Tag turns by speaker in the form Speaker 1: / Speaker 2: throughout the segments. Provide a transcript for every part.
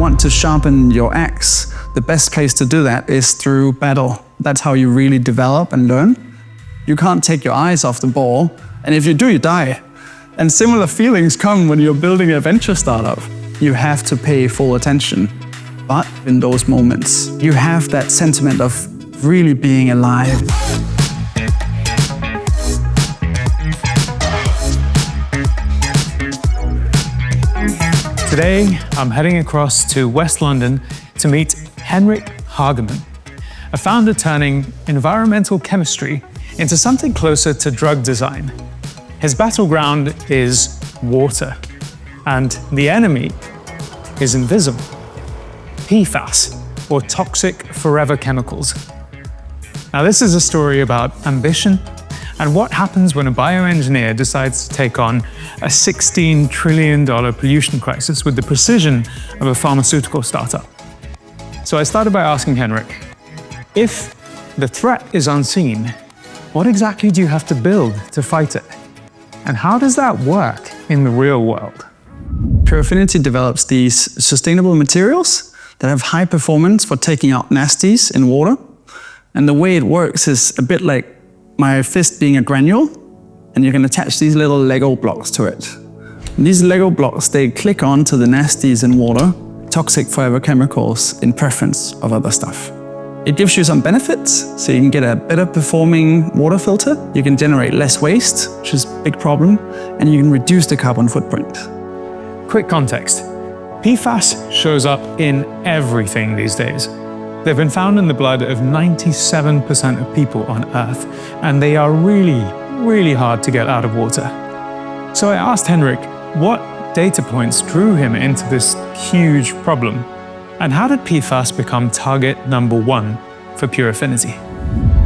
Speaker 1: want to sharpen your axe, the best place to do that is through battle. That's how you really develop and learn. You can't take your eyes off the ball, and if you do, you die. And similar feelings come when you're building a venture startup. You have to pay full attention. But in those moments, you have that sentiment of really being alive.
Speaker 2: Today, I'm heading across to West London to meet Henrik Hagemann, a founder turning environmental chemistry into something closer to drug design. His battleground is water, and the enemy is invisible. PFAS, or toxic forever chemicals. Now, this is a story about ambition and what happens when a bioengineer decides to take on a $16 trillion pollution crisis with the precision of a pharmaceutical startup. So I started by asking Henrik, if the threat is unseen, what exactly do you have to build to fight it? And how does that work in the real world?
Speaker 1: Puraffinity develops these sustainable materials that have high performance for taking out nasties in water. And the way it works is a bit like my fist being a granule, and you can attach these little Lego blocks to it. And these Lego blocks, they click onto the nasties in water, toxic forever chemicals in preference of other stuff. It gives you some benefits, so you can get a better performing water filter, you can generate less waste, which is a big problem, and you can reduce the carbon footprint.
Speaker 2: Quick context. PFAS shows up in everything these days. They've been found in the blood of 97% of people on Earth, and they are really hard to get out of water. So I asked Henrik what data points drew him into this huge problem, and how did PFAS become target number one for Puraffinity?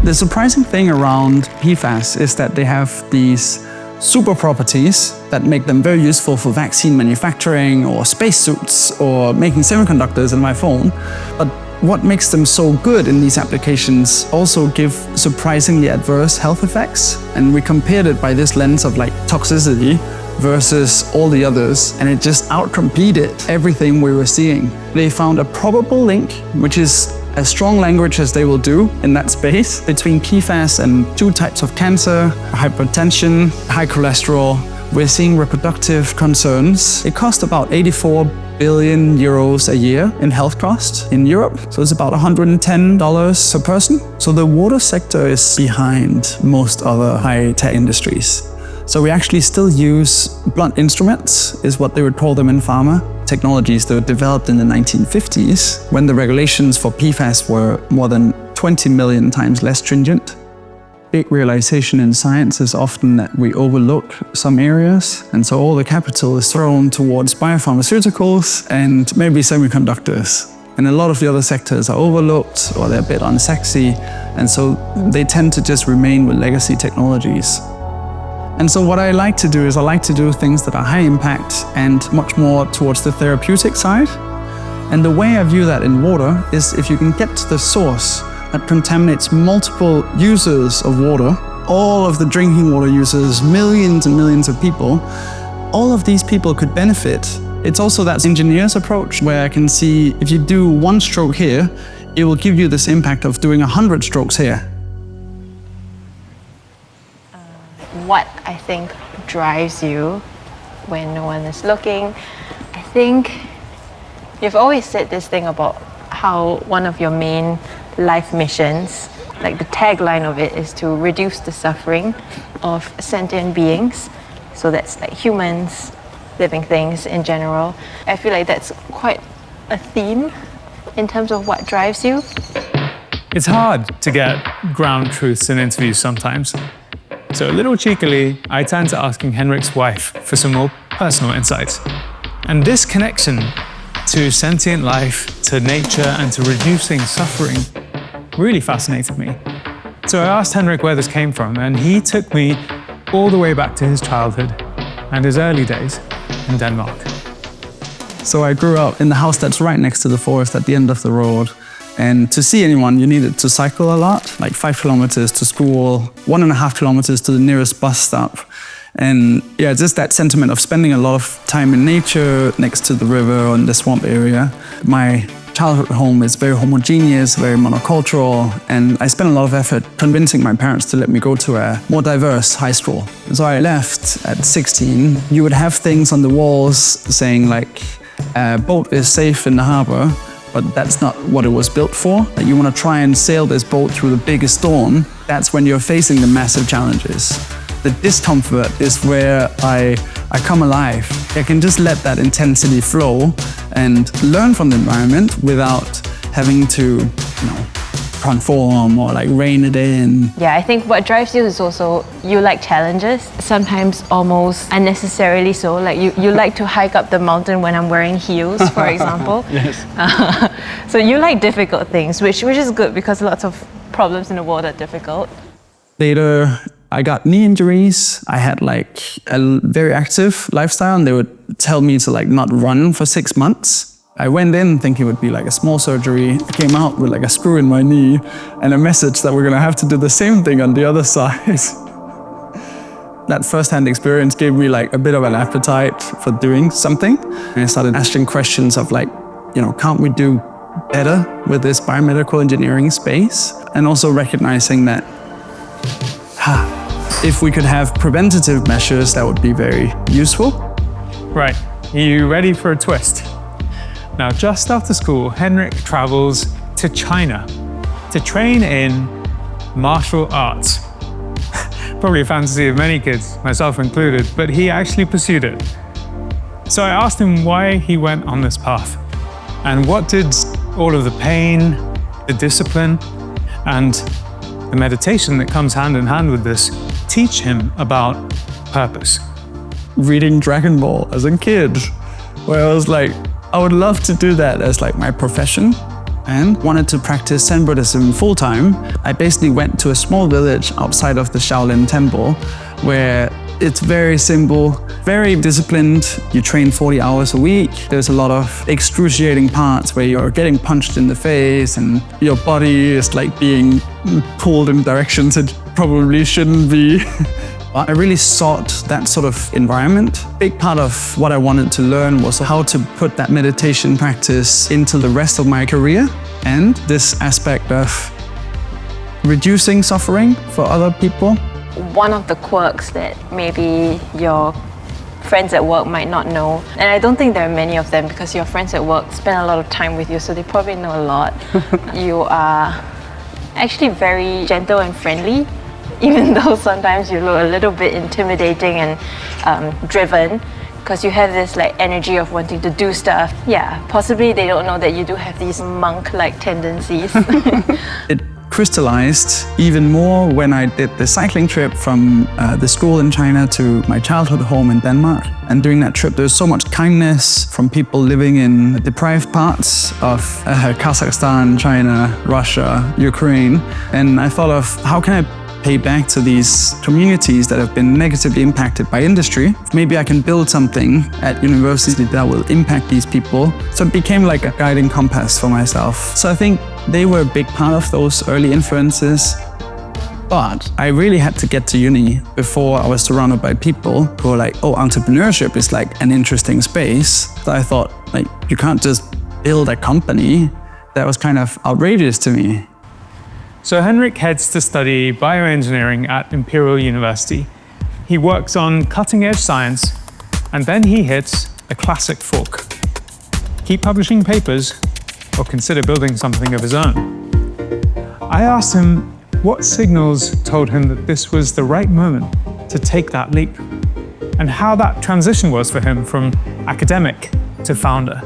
Speaker 1: The surprising thing around PFAS is that they have these super properties that make them very useful for vaccine manufacturing or spacesuits or making semiconductors in my phone. But what makes them so good in these applications also give surprisingly adverse health effects. And we compared it by this lens of like toxicity versus all the others, and it just outcompeted everything we were seeing. They found a probable link, which is as strong language as they will do in that space, between PFAS and two types of cancer, hypertension, high cholesterol. We're seeing reproductive concerns. It costs about 84 billion euros a year in health costs in Europe. So it's about $110 per person. So the water sector is behind most other high-tech industries. So we actually still use blunt instruments, is what they would call them in pharma. Technologies that were developed in the 1950s, when the regulations for PFAS were more than 20 million times less stringent. Big realization in science is often that we overlook some areas, and so all the capital is thrown towards biopharmaceuticals and maybe semiconductors. And a lot of the other sectors are overlooked, or they're a bit unsexy, and so they tend to just remain with legacy technologies. And so what I like to do is I like to do things that are high impact and much more towards the therapeutic side. And the way I view that in water is if you can get to the source that contaminates multiple users of water, all of the drinking water users, millions and millions of people, all of these people could benefit. It's also that engineer's approach where I can see if you do one stroke here, it will give you this impact of doing 100 strokes here.
Speaker 3: What I think drives you when no one is looking. I think you've always said this thing about how one of your main life missions, like the tagline of it, is to reduce the suffering of sentient beings. So that's like humans, living things in general. I feel like that's quite a theme in terms of what drives you.
Speaker 2: It's hard to get ground truths in interviews sometimes. So a little cheekily, I turned to asking Henrik's wife for some more personal insights. And this connection to sentient life, to nature, and to reducing suffering really fascinated me. So I asked Henrik where this came from, and he took me all the way back to his childhood and his early days in Denmark.
Speaker 1: So I grew up in the house that's right next to the forest at the end of the road. And to see anyone, you needed to cycle a lot, like 5 kilometers to school, 1.5 kilometers to the nearest bus stop. And yeah, just that sentiment of spending a lot of time in nature next to the river or in the swamp area. My childhood home is very homogeneous, very monocultural, and I spent a lot of effort convincing my parents to let me go to a more diverse high school. So I left at 16. You would have things on the walls saying like, a boat is safe in the harbor, but that's not what it was built for. Like, you want to try and sail this boat through the biggest storm. That's when you're facing the massive challenges. The discomfort is where I come alive. I can just let that intensity flow and learn from the environment without having to, conform or like rein it in.
Speaker 3: Yeah, I think what drives you is also you like challenges, sometimes almost unnecessarily so. Like you like to hike up the mountain when I'm wearing heels, for example.
Speaker 1: Yes.
Speaker 3: So you like difficult things, which is good because lots of problems in the world are difficult.
Speaker 1: Later, I got knee injuries. I had like a very active lifestyle, and they would tell me to like not run for 6 months. I went in thinking it would be like a small surgery. I came out with like a screw in my knee and a message that we're gonna have to do the same thing on the other side. That first-hand experience gave me like a bit of an appetite for doing something. And I started asking questions of like, can't we do better with this biomedical engineering space? And also recognizing that if we could have preventative measures, that would be very useful.
Speaker 2: Right, are you ready for a twist? Now, just after school, Henrik travels to China to train in martial arts. Probably a fantasy of many kids, myself included, but he actually pursued it. So I asked him why he went on this path, and what did all of the pain, the discipline, and the meditation that comes hand in hand with this teach him about purpose.
Speaker 1: Reading Dragon Ball as a kid, where I was like, I would love to do that as like my profession, and wanted to practice Zen Buddhism full-time. I basically went to a small village outside of the Shaolin temple where it's very simple, very disciplined. You train 40 hours a week. There's a lot of excruciating parts where you're getting punched in the face and your body is like being pulled in directions it probably shouldn't be. I really sought that sort of environment. A big part of what I wanted to learn was how to put that meditation practice into the rest of my career, and this aspect of reducing suffering for other people.
Speaker 3: One of the quirks that maybe your friends at work might not know, and I don't think there are many of them because your friends at work spend a lot of time with you, so they probably know a lot. You are actually very gentle and friendly, even though sometimes you look a little bit intimidating and driven, because you have this like energy of wanting to do stuff. Yeah, possibly they don't know that you do have these monk-like tendencies.
Speaker 1: It crystallized even more when I did the cycling trip from the school in China to my childhood home in Denmark. And during that trip, there's so much kindness from people living in deprived parts of Kazakhstan, China, Russia, Ukraine. And I thought of how can I pay back to these communities that have been negatively impacted by industry. Maybe I can build something at university that will impact these people. So it became like a guiding compass for myself. So I think they were a big part of those early influences. But I really had to get to uni before I was surrounded by people who were like, oh, entrepreneurship is like an interesting space. So I thought, like, you can't just build a company. That was kind of outrageous to me.
Speaker 2: So Henrik heads to study bioengineering at Imperial University. He works on cutting-edge science, and then he hits a classic fork. Keep publishing papers, or consider building something of his own. I asked him what signals told him that this was the right moment to take that leap, and how that transition was for him from academic to founder.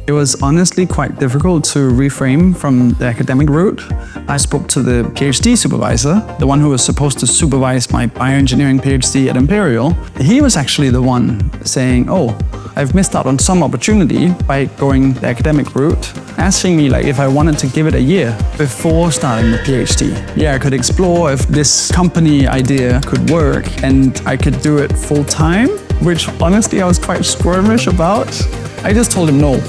Speaker 1: It was honestly quite difficult to reframe from the academic route. I spoke to the PhD supervisor, the one who was supposed to supervise my bioengineering PhD at Imperial. He was actually the one saying, oh, I've missed out on some opportunity by going the academic route, asking me like if I wanted to give it a year before starting the PhD. Yeah, I could explore if this company idea could work and I could do it full time, which honestly I was quite squirmish about. I just told him no.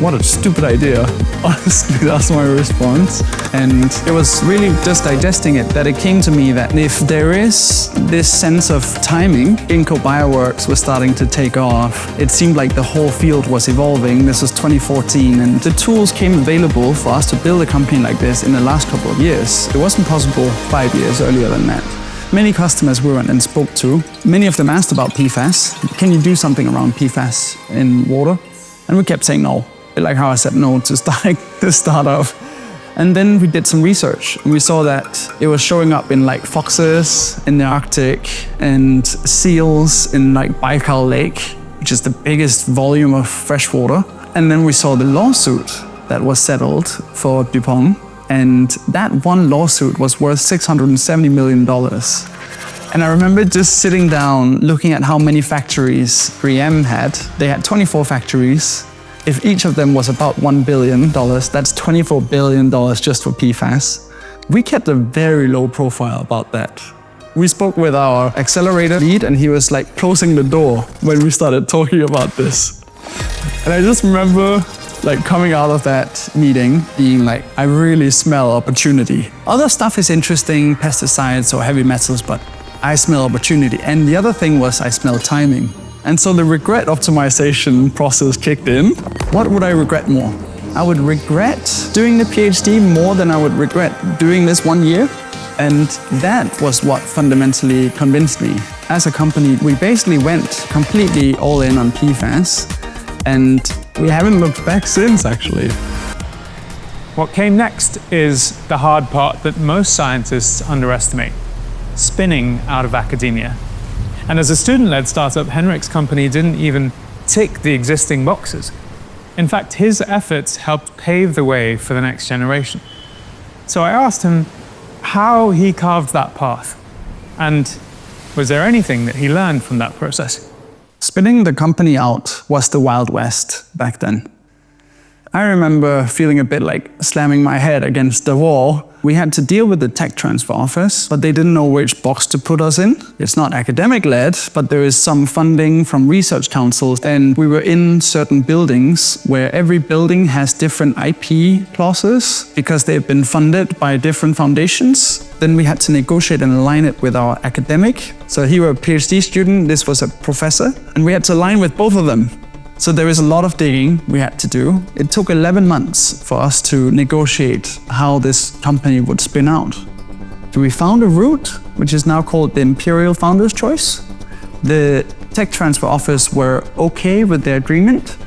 Speaker 1: what a stupid idea. Honestly, that's my response. And it was really just digesting it that it came to me that if there is this sense of timing, Ginkgo Bioworks was starting to take off. It seemed like the whole field was evolving. This was 2014, and the tools came available for us to build a company like this in the last couple of years. It wasn't possible 5 years earlier than that. Many customers we went and spoke to, many of them asked about PFAS. Can you do something around PFAS in water? And we kept saying no, like how I said no to start off. And then we did some research, and we saw that it was showing up in like foxes in the Arctic and seals in like Baikal Lake, which is the biggest volume of fresh water. And then we saw the lawsuit that was settled for DuPont. And that one lawsuit was worth $670 million. And I remember just sitting down, looking at how many factories 3M had. They had 24 factories. If each of them was about $1 billion, that's $24 billion just for PFAS. We kept a very low profile about that. We spoke with our accelerator lead, and he was like closing the door when we started talking about this. And I just remember like coming out of that meeting being like, I really smell opportunity. Other stuff is interesting, pesticides or heavy metals, but I smell opportunity. And the other thing was I smell timing. And so the regret optimization process kicked in. What would I regret more? I would regret doing the PhD more than I would regret doing this 1 year. And that was what fundamentally convinced me. As a company, we basically went completely all in on PFAS, and we haven't looked back since, actually.
Speaker 2: What came next is the hard part that most scientists underestimate: spinning out of academia. And as a student-led startup, Henrik's company didn't even tick the existing boxes. In fact, his efforts helped pave the way for the next generation. So I asked him how he carved that path, and was there anything that he learned from that process?
Speaker 1: Spinning the company out was the Wild West back then. I remember feeling a bit like slamming my head against the wall. We had to deal with the tech transfer office, but they didn't know which box to put us in. It's not academic-led, but there is some funding from research councils, and we were in certain buildings where every building has different IP clauses because they've been funded by different foundations. Then we had to negotiate and align it with our academic. So he was a PhD student, this was a professor, and we had to align with both of them. So there is a lot of digging we had to do. It took 11 months for us to negotiate how this company would spin out. We found a route, which is now called the Imperial Founder's Choice. The tech transfer office were okay with their agreement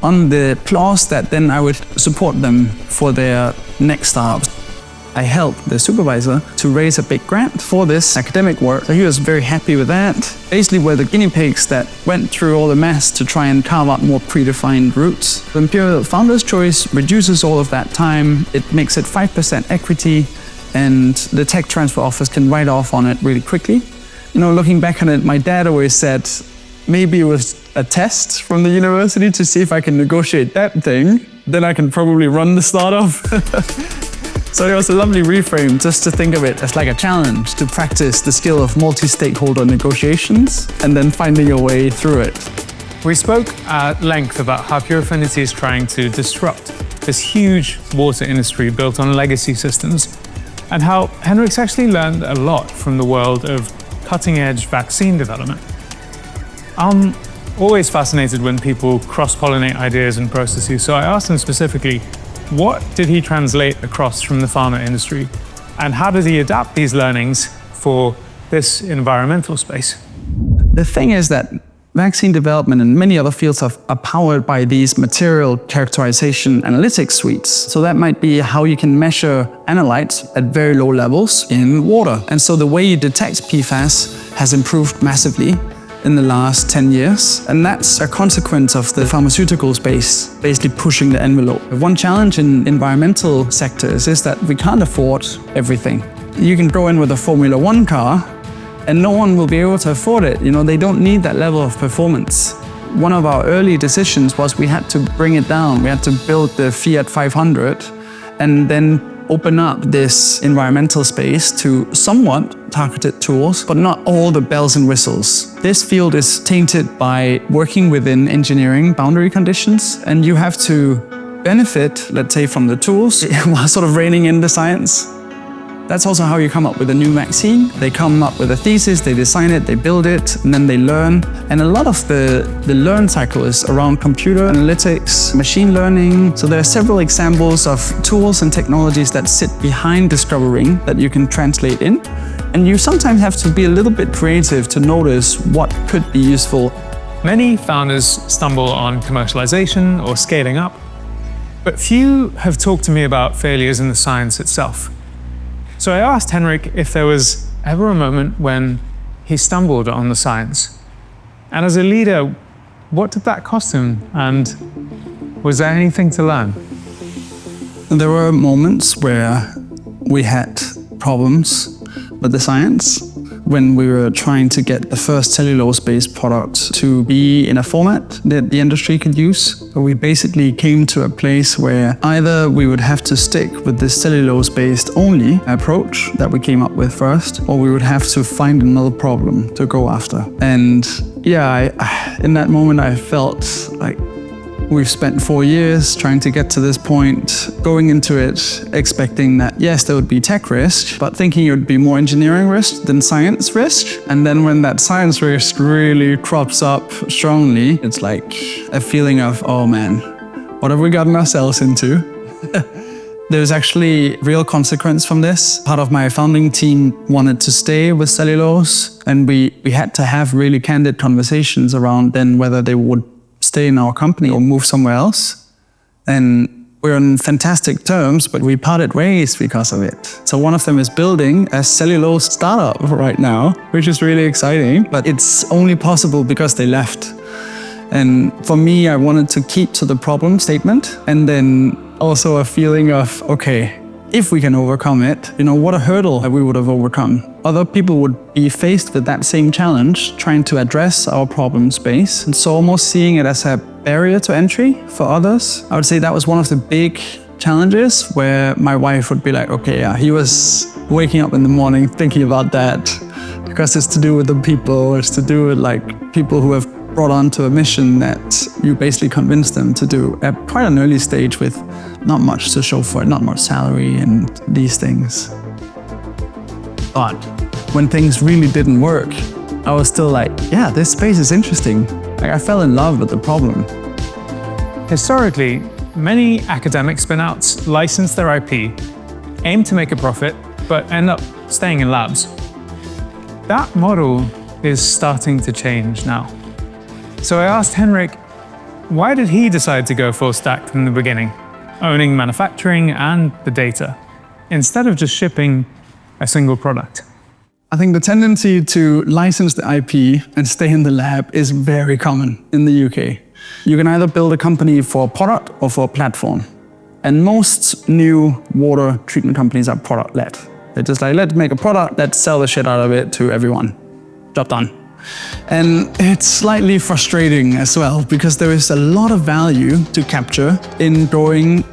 Speaker 1: on the clause that then I would support them for their next startups. I helped the supervisor to raise a big grant for this academic work. So he was very happy with that. Basically, we're the guinea pigs that went through all the mess to try and carve out more predefined routes. The Imperial Founder's Choice reduces all of that time. It makes it 5% equity, and the tech transfer office can write off on it really quickly. You know, looking back on it, my dad always said, maybe it was a test from the university to see if I can negotiate that thing. Then I can probably run the startup. So it was a lovely reframe just to think of it as like a challenge to practice the skill of multi-stakeholder negotiations and then finding your way through it.
Speaker 2: We spoke at length about how Puraffinity is trying to disrupt this huge water industry built on legacy systems, and how Henrik's actually learned a lot from the world of cutting-edge vaccine development. I'm always fascinated when people cross-pollinate ideas and processes, so I asked him specifically, what did he translate across from the pharma industry, and how did he adapt these learnings for this environmental space?
Speaker 1: The thing is that vaccine development and many other fields are powered by these material characterization analytics suites. So that might be how you can measure analytes at very low levels in water. And so the way you detect PFAS has improved massively in the last 10 years. And that's a consequence of the pharmaceutical space basically pushing the envelope. One challenge in environmental sectors is that we can't afford everything. You can go in with a Formula One car and no one will be able to afford it. You know, they don't need that level of performance. One of our early decisions was we had to bring it down. We had to build the Fiat 500 and then open up this environmental space to somewhat targeted tools, but not all the bells and whistles. This field is tainted by working within engineering boundary conditions, and you have to benefit, let's say, from the tools while sort of reining in the science. That's also how you come up with a new vaccine. They come up with a thesis, they design it, they build it, and then they learn. And a lot of the learn cycle is around computer analytics, machine learning. So there are several examples of tools and technologies that sit behind discovering that you can translate in. And you sometimes have to be a little bit creative to notice what could be useful.
Speaker 2: Many founders stumble on commercialization or scaling up, but few have talked to me about failures in the science itself. So I asked Henrik if there was ever a moment when he stumbled on the science. And as a leader, what did that cost him? And was there anything to learn?
Speaker 1: There were moments where we had problems with the science, when we were trying to get the first cellulose-based product to be in a format that the industry could use. We basically came to a place where either we would have to stick with this cellulose-based only approach that we came up with first, or we would have to find another problem to go after. And yeah, in that moment I felt like we've spent 4 years trying to get to this point, going into it expecting that, yes, there would be tech risk, but thinking it would be more engineering risk than science risk. And then when that science risk really crops up strongly, it's like a feeling of, oh man, what have we gotten ourselves into? There's actually real consequence from this. Part of my founding team wanted to stay with cellulose, and we had to have really candid conversations around then whether they would stay in our company or move somewhere else. And we're on fantastic terms, but we parted ways because of it. So one of them is building a cellulose startup right now, which is really exciting, but it's only possible because they left. And for me, I wanted to keep to the problem statement, and then also a feeling of, okay, if we can overcome it, what a hurdle that we would have overcome. Other people would be faced with that same challenge, trying to address our problem space. And so almost seeing it as a barrier to entry for others. I would say that was one of the big challenges where my wife would be like, okay, yeah, he was waking up in the morning thinking about that because it's to do with the people, it's to do with like people who have brought on to a mission that you basically convince them to do at quite an early stage with not much to show for it, not much salary and these things. But when things really didn't work, I was still like, yeah, this space is interesting. Like, I fell in love with the problem.
Speaker 2: Historically, many academic spinouts license their IP, aim to make a profit, but end up staying in labs. That model is starting to change now. So I asked Henrik, why did he decide to go full stack from the beginning, owning manufacturing and the data, instead of just shipping a single product?
Speaker 1: I think the tendency to license the IP and stay in the lab is very common in the UK. You can either build a company for a product or for a platform. And most new water treatment companies are product-led. They're just like, let's make a product, let's sell the shit out of it to everyone. Job done. And it's slightly frustrating as well, because there is a lot of value to capture in going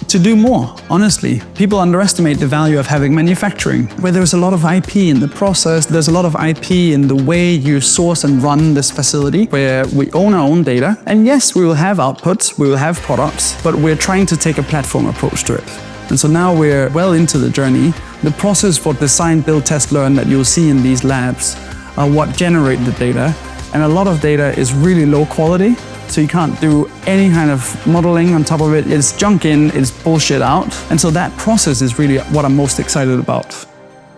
Speaker 1: to do more, honestly. People underestimate the value of having manufacturing, where there's a lot of IP in the process, there's a lot of IP in the way you source and run this facility, where we own our own data. And yes, we will have outputs, we will have products, but we're trying to take a platform approach to it. And so now we're well into the journey. The process for design, build, test, learn that you'll see in these labs are what generate the data. And a lot of data is really low quality, so you can't do any kind of modeling on top of it. It's junk in, it's bullshit out. And so that process is really what I'm most excited about.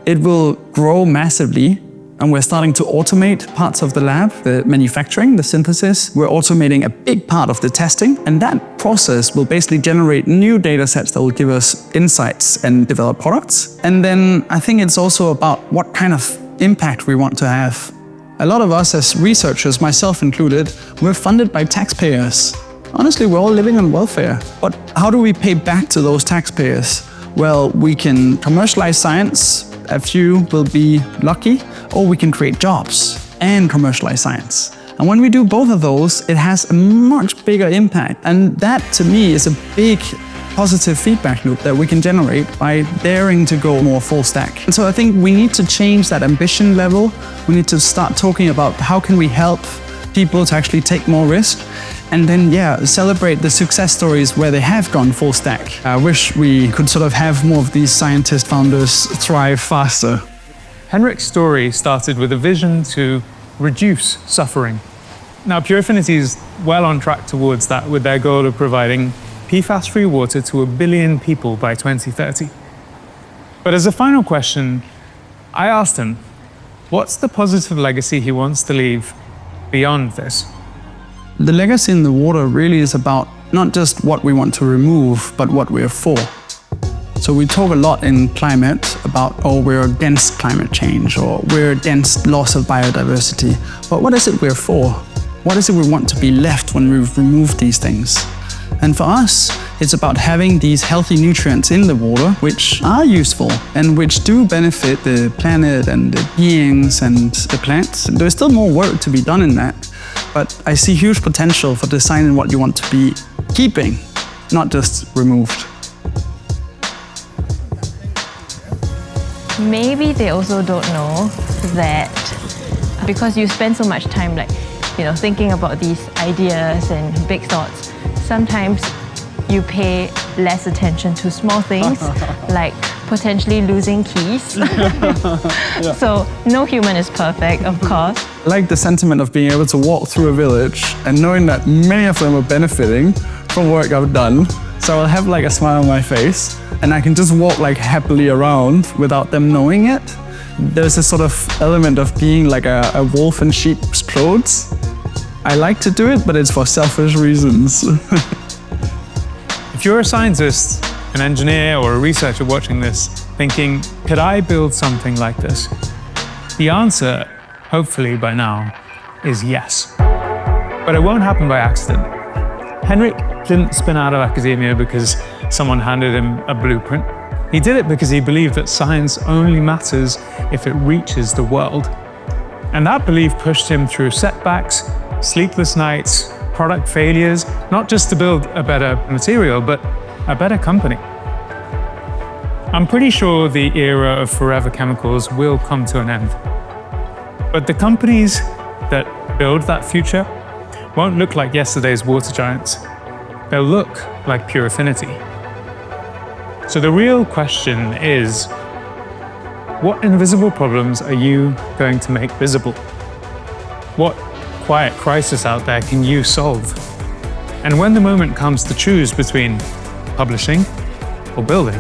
Speaker 1: It will grow massively, and we're starting to automate parts of the lab, the manufacturing, the synthesis. We're automating a big part of the testing, and that process will basically generate new data sets that will give us insights and develop products. And then I think it's also about what kind of impact we want to have. A lot of us as researchers, myself included, we're funded by taxpayers. Honestly, we're all living on welfare. But how do we pay back to those taxpayers? Well, we can commercialize science, a few will be lucky, or we can create jobs and commercialize science. And when we do both of those, it has a much bigger impact. And that, to me, is a big positive feedback loop that we can generate by daring to go more full stack. And so I think we need to change that ambition level. We need to start talking about how can we help people to actually take more risk. And then, celebrate the success stories where they have gone full stack. I wish we could sort of have more of these scientist founders thrive faster.
Speaker 2: Henrik's story started with a vision to reduce suffering. Now, Puraffinity is well on track towards that with their goal of providing PFAS-free water to 1 billion people by 2030. But as a final question, I asked him, what's the positive legacy he wants to leave beyond this?
Speaker 1: The legacy in the water really is about not just what we want to remove, but what we're for. So we talk a lot in climate about, we're against climate change, or we're against loss of biodiversity. But what is it we're for? What is it we want to be left when we've removed these things? And for us, it's about having these healthy nutrients in the water, which are useful and which do benefit the planet and the beings and the plants. And there's still more work to be done in that. But I see huge potential for designing what you want to be keeping, not just removed.
Speaker 3: Maybe they also don't know that because you spend so much time thinking about these ideas and big thoughts, sometimes you pay less attention to small things like potentially losing keys. So no human is perfect, of course.
Speaker 1: I like the sentiment of being able to walk through a village and knowing that many of them are benefiting from work I've done. So I'll have a smile on my face and I can just walk happily around without them knowing it. There's a sort of element of being a wolf in sheep's clothes. I like to do it, but it's for selfish reasons.
Speaker 2: If you're a scientist, an engineer, or a researcher watching this, thinking, could I build something like this? The answer, hopefully by now, is yes. But it won't happen by accident. Henrik didn't spin out of academia because someone handed him a blueprint. He did it because he believed that science only matters if it reaches the world. And that belief pushed him through setbacks, sleepless nights, product failures, not just to build a better material, but a better company. I'm pretty sure the era of forever chemicals will come to an end. But the companies that build that future won't look like yesterday's water giants. They'll look like Puraffinity. So the real question is, what invisible problems are you going to make visible? What quiet crisis out there can you solve? And when the moment comes to choose between publishing or building,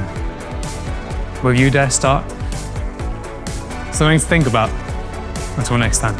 Speaker 2: will you dare start? Something to think about. Until next time.